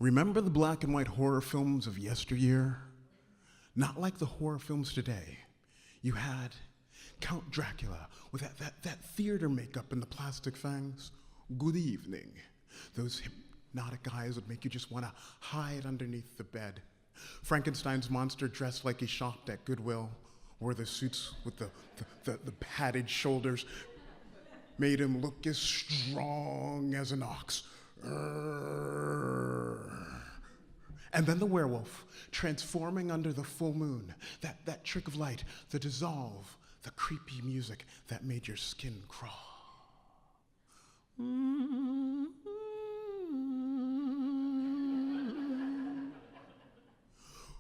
Remember the black and white horror films of yesteryear? Not like the horror films today. You had Count Dracula with that theater makeup and the plastic fangs. Good evening. Those hypnotic eyes would make you just want to hide underneath the bed. Frankenstein's monster dressed like he shopped at Goodwill, wore the suits with the padded shoulders, made him look as strong as an ox. And then the werewolf, transforming under the full moon, that trick of light, the dissolve, the creepy music that made your skin crawl.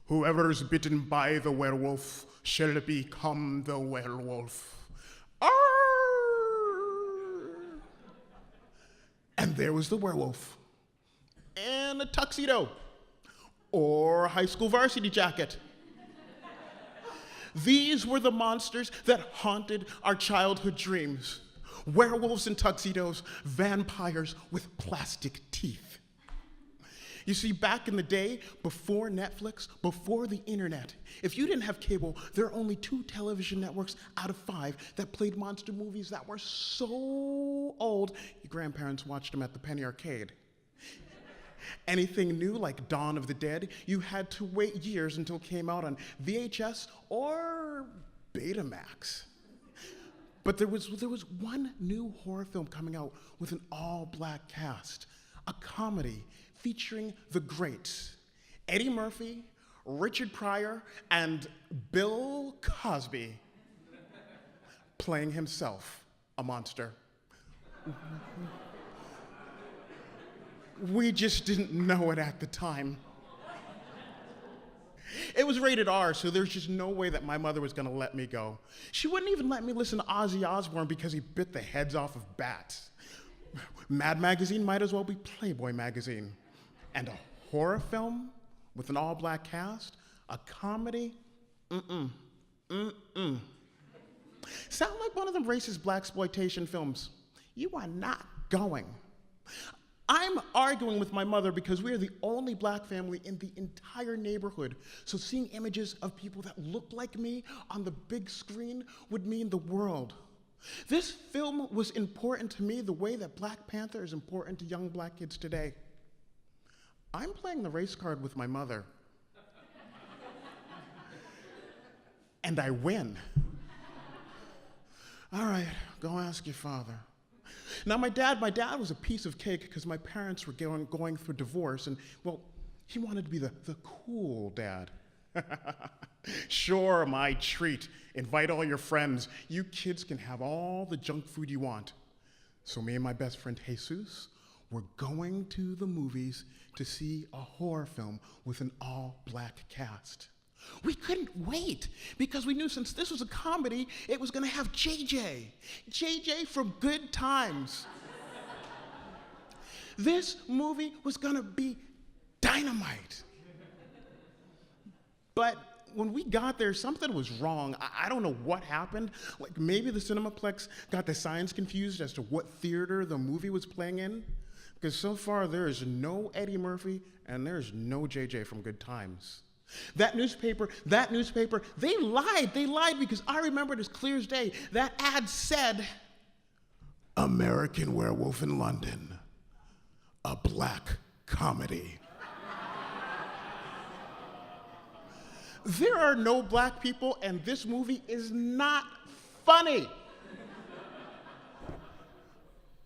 Whoever's bitten by the werewolf shall become the werewolf. Arr! And there was the werewolf in a tuxedo or a high school varsity jacket. These were the monsters that haunted our childhood dreams. Werewolves in tuxedos, vampires with plastic teeth. You see, back in the day, before Netflix, before the internet, if you didn't have cable, there are only 2 television networks out of 5 that played monster movies that were so old, your grandparents watched them at the penny arcade. Anything new, like Dawn of the Dead, you had to wait years until it came out on VHS or Betamax. But there was one new horror film coming out with an all-black cast, a comedy featuring the greats, Eddie Murphy, Richard Pryor, and Bill Cosby, playing himself a monster. We just didn't know it at the time. It was rated R, so there's just no way that my mother was gonna let me go. She wouldn't even let me listen to Ozzy Osbourne because he bit the heads off of bats. Mad Magazine might as well be Playboy Magazine. And a horror film with an all-black cast? A comedy? Sound like one of them racist blaxploitation films. You are not going. I'm arguing with my mother because we are the only black family in the entire neighborhood. So seeing images of people that looked like me on the big screen would mean the world. This film was important to me the way that Black Panther is important to young black kids today. I'm playing the race card with my mother. And I win. All right, go ask your father. Now my dad was a piece of cake because my parents were going through divorce and, well, he wanted to be the cool dad. Sure, my treat. Invite all your friends. You kids can have all the junk food you want. So me and my best friend Jesus, we're going to the movies to see a horror film with an all-black cast. We couldn't wait because we knew since this was a comedy, it was gonna have JJ from Good Times. This movie was gonna be dynamite. But when we got there, something was wrong. I don't know what happened. Like maybe the Cinemaplex got the signs confused as to what theater the movie was playing in. Because so far there is no Eddie Murphy and there's no JJ from Good Times. That newspaper, they lied because I remember it as clear as day. That ad said, American Werewolf in London, a black comedy. There are no black people and this movie is not funny.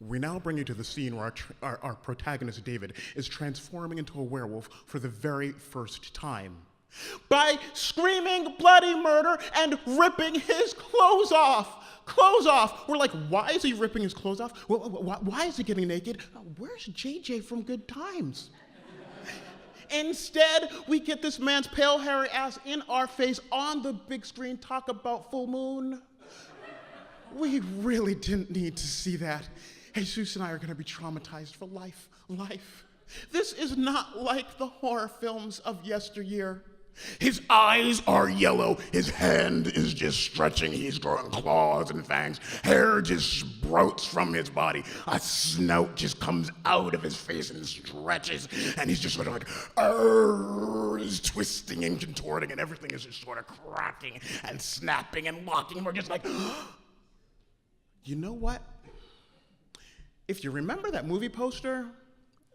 We now bring you to the scene where our protagonist, David, is transforming into a werewolf for the very first time by screaming bloody murder and ripping his clothes off. We're like, why is he ripping his clothes off? Why is he getting naked? Where's JJ from Good Times? Instead, we get this man's pale, hairy ass in our face on the big screen talk about full moon. We really didn't need to see that. Jesus and I are gonna be traumatized for life. This is not like the horror films of yesteryear. His eyes are yellow. His hand is just stretching. He's growing claws and fangs. Hair just sprouts from his body. A snout just comes out of his face and stretches. And he's just sort of like, "Arr!" He's twisting and contorting, and everything is just sort of cracking and snapping and locking. And we're just like, you know what? If you remember that movie poster,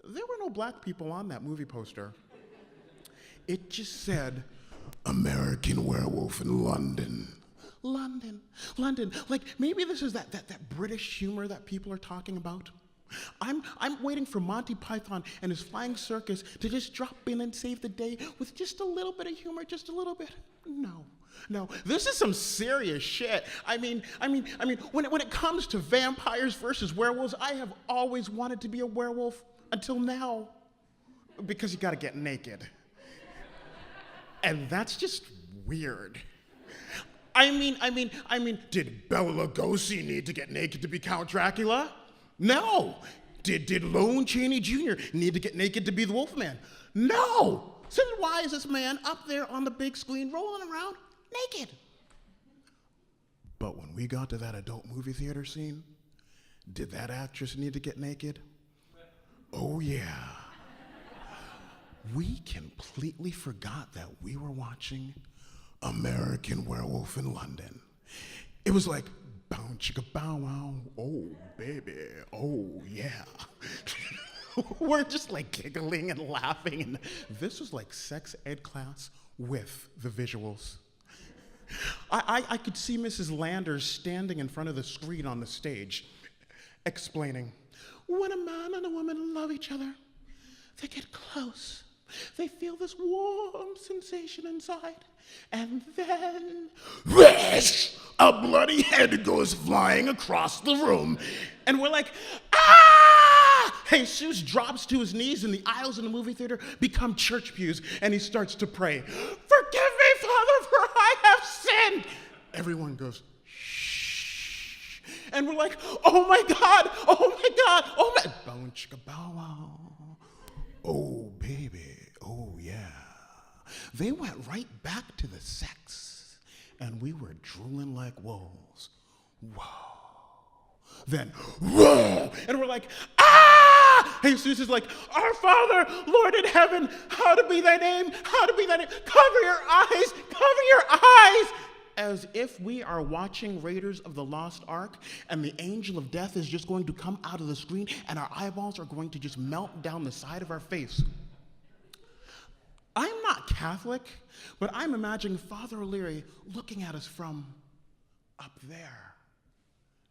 there were no black people on that movie poster. It just said, "American Werewolf in London." London, London. Like, maybe this is that British humor that people are talking about. I'm waiting for Monty Python and his flying circus to just drop in and save the day with just a little bit of humor, just a little bit. No, this is some serious shit. I mean, when it comes to vampires versus werewolves, I have always wanted to be a werewolf until now, because you gotta get naked. And that's just weird. I mean, did Bela Lugosi need to get naked to be Count Dracula? No. Did Lon Chaney Jr. need to get naked to be the Wolfman? No. So then why is this man up there on the big screen rolling around naked? But when we got to that adult movie theater scene, did that actress need to get naked? Oh yeah. We completely forgot that we were watching American Werewolf in London. It was like, bow chicka bow wow, oh baby, oh yeah. We're just like giggling and laughing, and this was like sex ed class with the visuals. I could see Mrs. Landers standing in front of the screen on the stage, explaining, when a man and a woman love each other, they get close. They feel this warm sensation inside, and then, whoosh, a bloody head goes flying across the room, and we're like, ah! Jesus drops to his knees, and the aisles in the movie theater become church pews, and he starts to pray, "Forgive me, Father, for I have sinned." Everyone goes, shh, and we're like, oh my God, oh my God, oh my, bow chicka bow wow, oh baby. Oh, yeah. They went right back to the sex, and we were drooling like wolves. Whoa. Then, whoa. And we're like, ah! Jesus is like, "Our Father, Lord in heaven, hallowed be thy name, hallowed be thy name. Cover your eyes, cover your eyes." As if we are watching Raiders of the Lost Ark, and the angel of death is just going to come out of the screen, and our eyeballs are going to just melt down the side of our face. I'm not Catholic, but I'm imagining Father O'Leary looking at us from up there.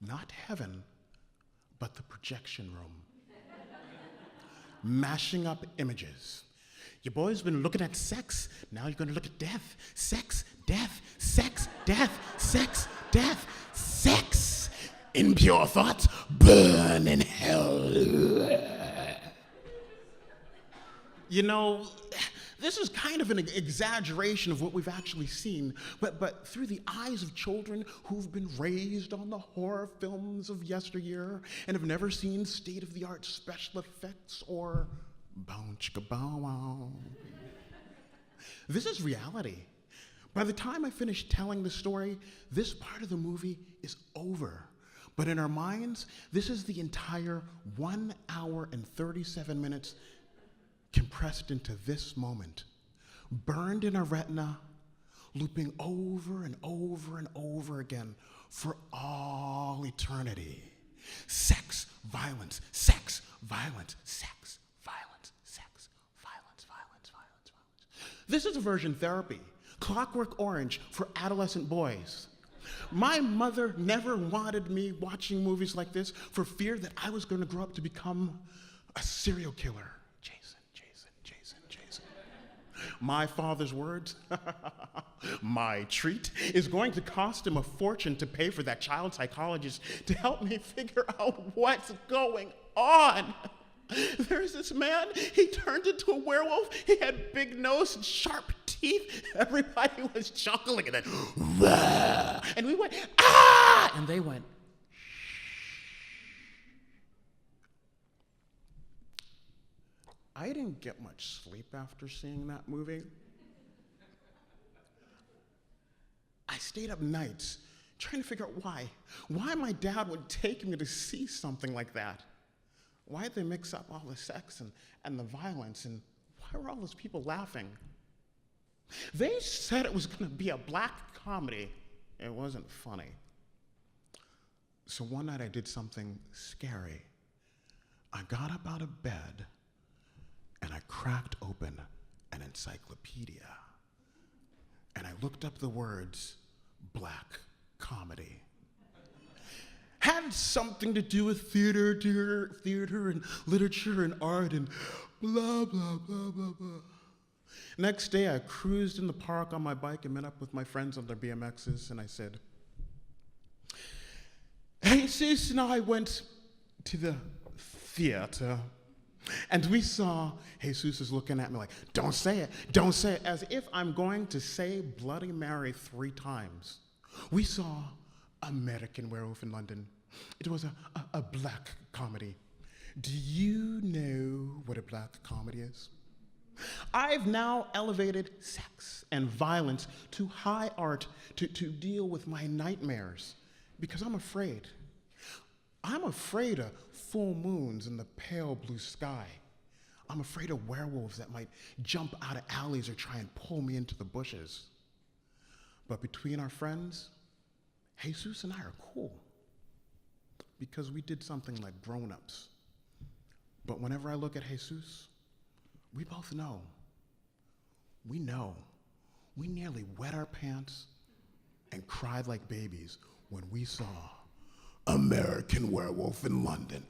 Not heaven, but the projection room. Mashing up images. Your boy's been looking at sex, now you're gonna look at death. Sex, death, sex, death, sex, death, sex. Impure thoughts burn in hell. You know, this is kind of an exaggeration of what we've actually seen, but through the eyes of children who've been raised on the horror films of yesteryear and have never seen state-of-the-art special effects or bow chicka bow wow. This is reality. By the time I finish telling the story, this part of the movie is over. But in our minds, this is the entire 1 hour and 37 minutes compressed into this moment, burned in our retina, looping over and over and over again for all eternity. Sex, violence, sex, violence, sex, violence, sex, violence, violence, violence, violence. This is aversion therapy, Clockwork Orange for adolescent boys. My mother never wanted me watching movies like this for fear that I was going to grow up to become a serial killer. My father's words, my treat, is going to cost him a fortune to pay for that child psychologist to help me figure out what's going on. There's this man, he turned into a werewolf, he had big nose and sharp teeth, everybody was chuckling, and then, wah! And we went, ah! And they went, I didn't get much sleep after seeing that movie. stayed up nights trying to figure out why my dad would take me to see something like that. Why did they mix up all the sex and the violence, and why were all those people laughing? They said it was going to be a black comedy. It wasn't funny. So one night I did something scary. I got up out of bed and I cracked open an encyclopedia. And I looked up the words, black comedy. Had something to do with theater and literature and art and blah, blah, blah, blah, blah. Next day, I cruised in the park on my bike and met up with my friends on their BMXs, and I said, Jesus and I went to the theater, and we saw, Jesus is looking at me like, don't say it, as if I'm going to say Bloody Mary 3 times. We saw American Werewolf in London. It was a black comedy. Do you know what a black comedy is? I've now elevated sex and violence to high art to deal with my nightmares because I'm afraid. I'm afraid of full moons in the pale blue sky. I'm afraid of werewolves that might jump out of alleys or try and pull me into the bushes. But between our friends, Jesus and I are cool because we did something like grown-ups. But whenever I look at Jesus, we both know. We know. We nearly wet our pants and cried like babies when we saw American Werewolf in London.